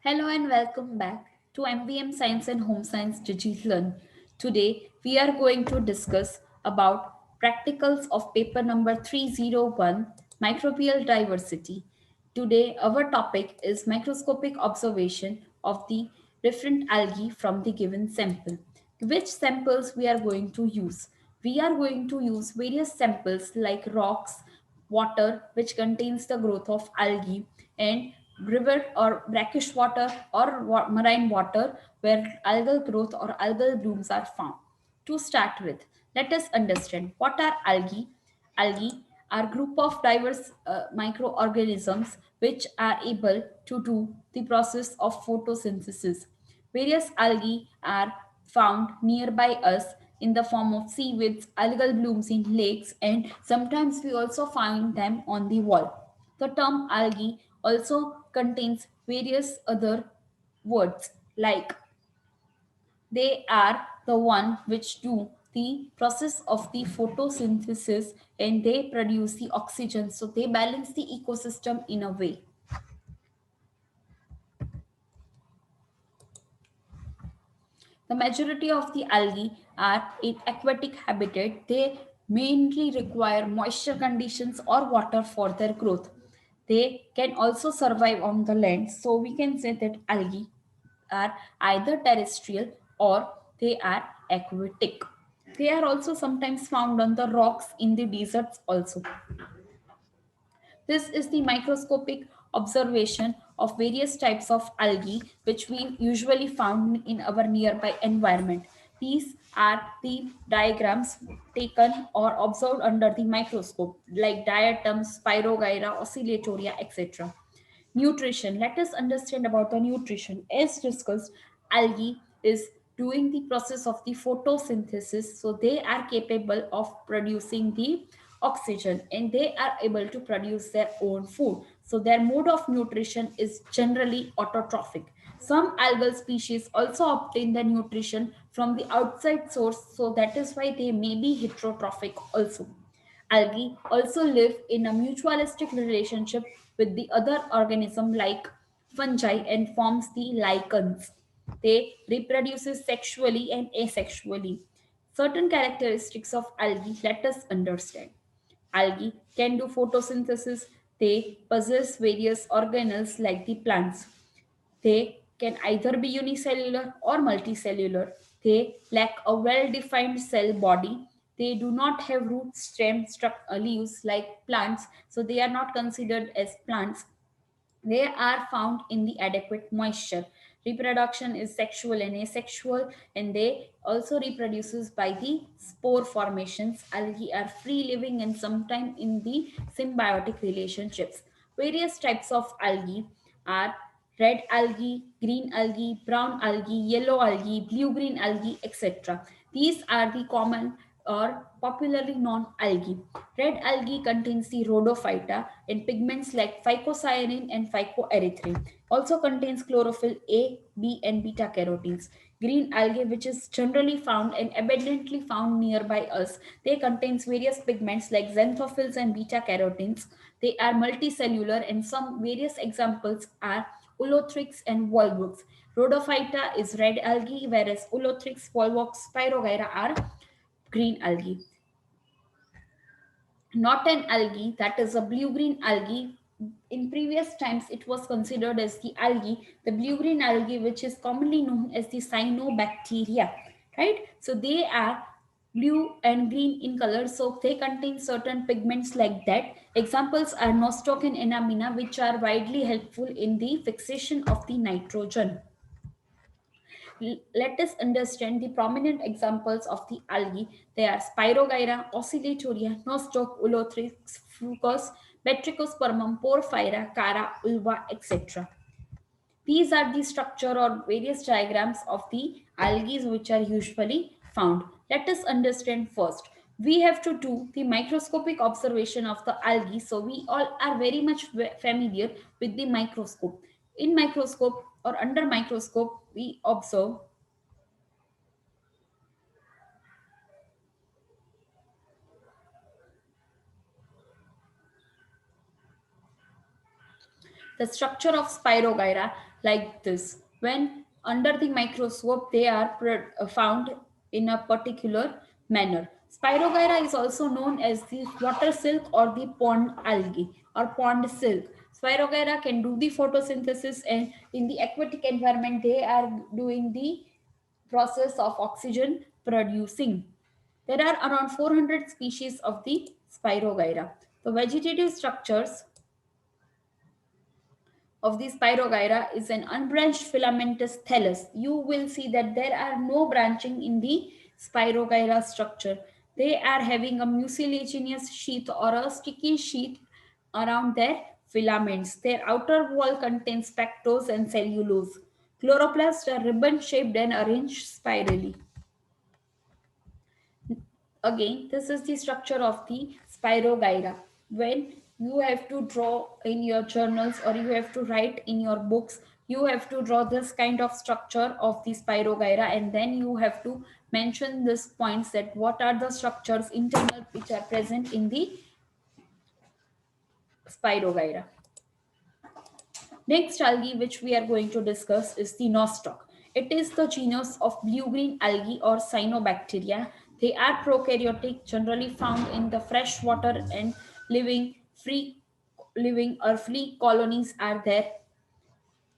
Hello and welcome back to MVM Science and Home Science Learn. Today we are going to discuss about practicals of paper number 301 Microbial Diversity. Today our topic is microscopic observation of the different algae from the given sample. Which samples we are going to use? We are going to use various samples like rocks, water which contains the growth of algae, and river or brackish water or marine water where algal growth or algal blooms are found. To start with, let us understand what are algae. Algae are group of diverse microorganisms which are able to do the process of photosynthesis. Various algae are found nearby us in the form of seaweeds, algal blooms in lakes, and sometimes we also find them on the wall. The term algae also contains various other words like they are the one which do the process of the photosynthesis and they produce the oxygen, so they balance the ecosystem in a way. The majority of the algae are in aquatic habitat. They mainly require moisture conditions or water for their growth. They can also survive on the land. So we can say that algae are either terrestrial or they are aquatic. They are also sometimes found on the rocks in the deserts also. This is the microscopic observation of various types of algae which we usually found in our nearby environment. These are the diagrams taken or observed under the microscope like diatoms, Spirogyra, oscillatoria, etc. Nutrition. Let us understand about the nutrition. As discussed, algae is doing the process of the photosynthesis, so they are capable of producing the oxygen and they are able to produce their own food. So their mode of nutrition is generally autotrophic. Some algal species also obtain their nutrition from the outside source, so that is why they may be heterotrophic also. Algae also live in a mutualistic relationship with the other organism like fungi and forms the lichens. They reproduce sexually and asexually. Certain characteristics of algae let us understand. Algae can do photosynthesis. They possess various organelles like the plants. They can either be unicellular or multicellular. They lack a well defined cell body. They do not have root stem leaves like plants, so they are not considered as plants. They are found in the adequate moisture. Reproduction is sexual and asexual, and they also reproduces by the spore formations. Algae are free living and sometimes in the symbiotic relationships. Various types of algae are red algae, green algae, brown algae, yellow algae, blue green algae, etc. These are the common or popularly known algae. Red algae contains the rhodophyta and pigments like phycocyanin and phycoerythrin. Also contains chlorophyll A, B, and beta carotenes. Green algae, which is generally found and abundantly found nearby us, they contains various pigments like xanthophylls and beta carotenes. They are multicellular, and some various examples are Ulothrix and Volvox. Rhodophyta is red algae, whereas Ulothrix, Volvox, Spirogyra are green algae. Not an algae, that is a blue green algae. In previous times, it was considered as the algae, the blue green algae, which is commonly known as the cyanobacteria, right? So they are blue and green in color, so they contain certain pigments like that. Examples are nostoc and enamina, which are widely helpful in the fixation of the nitrogen. Let us understand the prominent examples of the algae. They are Spirogyra, Oscillatoria, Nostoc, Ulothrix, Fucus, Metricospermum, Porphyra, Cara, Ulva, etc. These are the structure or various diagrams of the algae which are usually found. Let us understand first. We have to do the microscopic observation of the algae. So we all are very much familiar with the microscope. In microscope or under microscope, we observe the structure of Spirogyra, like this. When under the microscope, they are found in a particular manner. Spirogyra is also known as the water silk or the pond algae or pond silk. Spirogyra can do the photosynthesis, and in the aquatic environment, they are doing the process of oxygen producing. There are around 400 species of the Spirogyra. The vegetative structures of the Spirogyra is an unbranched filamentous thallus. You will see that there are no branching in the Spirogyra structure. They are having a mucilaginous sheath or a sticky sheath around their filaments. Their outer wall contains pectose and cellulose. Chloroplasts are ribbon shaped and arranged spirally. Again, this is the structure of the Spirogyra. When you have to draw in your journals or you have to write in your books, you have to draw this kind of structure of the Spirogyra, and then you have to mention these points that what are the structures internal which are present in the Spirogyra. Next algae which we are going to discuss is the nostoc. It is the genus of blue-green algae or cyanobacteria. They are prokaryotic, generally found in the fresh water and living free living or flea colonies are there.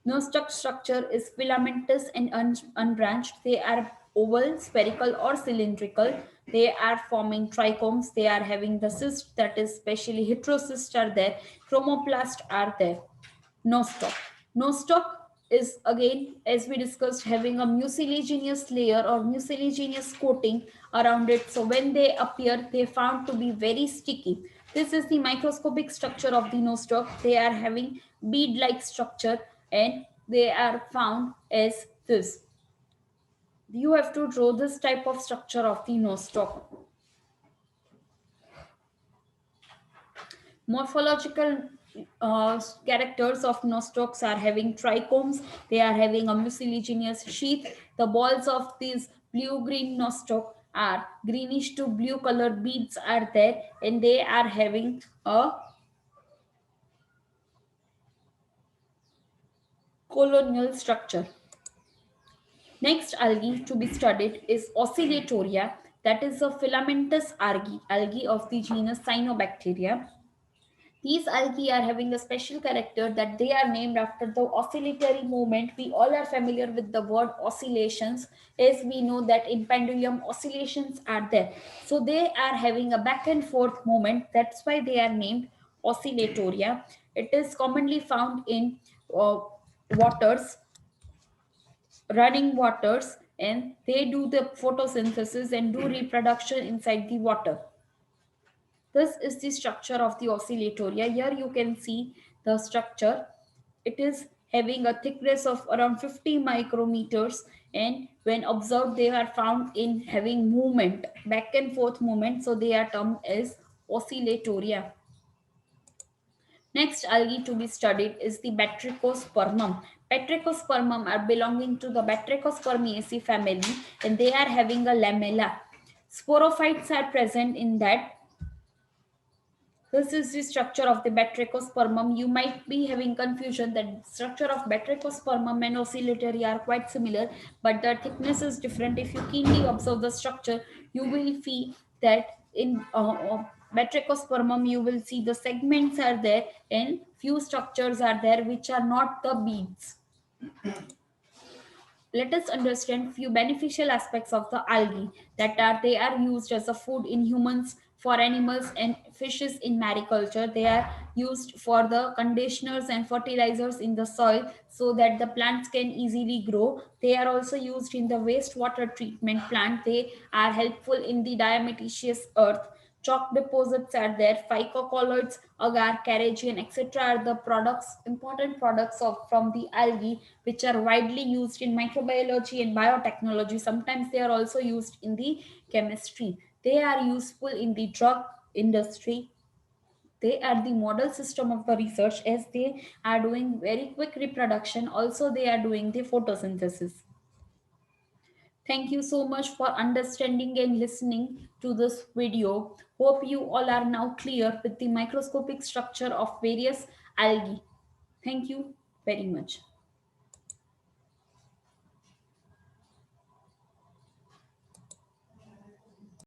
Nostoc structure is filamentous and unbranched. They are oval, spherical, or cylindrical. They are forming trichomes. They are having the cyst, that is, especially heterocysts are there. Chromoplast are there. Nostoc. Nostoc is again, as we discussed, having a mucilaginous layer or mucilaginous coating around it. So when they appear, they found to be very sticky. This is the microscopic structure of the nostoc. They are having bead-like structure and they are found as this. You have to draw this type of structure of the nostoc. Morphological characters of nostocs are having trichomes, they are having a mucilaginous sheath. The balls of these blue-green nostoc are greenish to blue color beads are there, and they are having a colonial structure. Next algae to be studied is Oscillatoria, that is a filamentous algae of the genus Cyanobacteria. These algae are having a special character that they are named after the oscillatory movement. We all are familiar with the word oscillations, as we know that in pendulum oscillations are there. So they are having a back and forth movement. That's why they are named oscillatoria. It is commonly found in waters, running waters, and they do the photosynthesis and do reproduction inside the water. This is the structure of the oscillatoria. Here you can see the structure. It is having a thickness of around 50 micrometers, and when observed they are found in having movement, back and forth movement, so they are termed as oscillatoria. Next algae to be studied is the Batrachospermum. Batrachospermum are belonging to the Batrachospermaceae family, and they are having a lamella. Sporophytes are present in that. This is the structure of the Batrachospermum. You might be having confusion that structure of Batrachospermum and oscillatory are quite similar, but the thickness is different. If you keenly observe the structure, you will see that in Batrachospermum, you will see the segments are there and few structures are there which are not the beads. Let us understand few beneficial aspects of the algae, that are they are used as a food in humans, for animals and fishes in mariculture. They are used for the conditioners and fertilizers in the soil so that the plants can easily grow. They are also used in the wastewater treatment plant. They are helpful in the diatomaceous earth. Chalk deposits are there. Phycocolloids, agar, carrageenan, etc. are the products, important products of from the algae, which are widely used in microbiology and biotechnology. Sometimes they are also used in the chemistry. They are useful in the drug industry. They are the model system of the research, as they are doing very quick reproduction. Also, they are doing the photosynthesis. Thank you so much for understanding and listening to this video. Hope you all are now clear with the microscopic structure of various algae. Thank you very much.